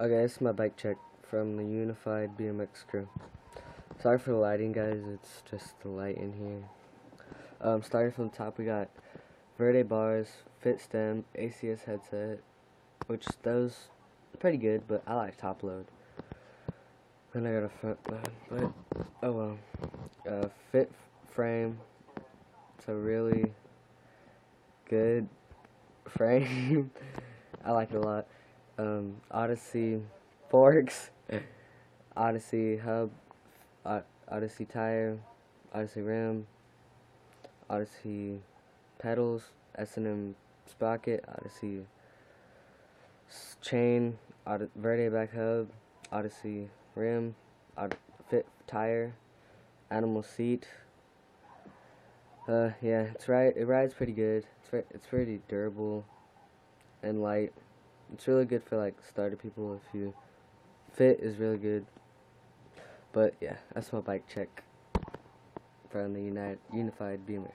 Okay, this is my bike check from the Unified BMX crew. Sorry for the lighting, guys. It's just the light in here. Starting from the top, we got Verde bars, fit stem, ACS headset, which those pretty good, but I like top load. Then I got a front load, but oh well. Fit frame. It's a really good frame. I like it a lot. Odyssey forks, Odyssey hub, Odyssey tire, Odyssey rim, Odyssey pedals, S&M sprocket, Odyssey chain, Verde back hub, Odyssey rim, fit tire, animal seat. Yeah, it rides pretty good. It's pretty durable and light. It's really good for like starter people. If you fit is really good. But yeah, that's my bike check from the Unified BMX.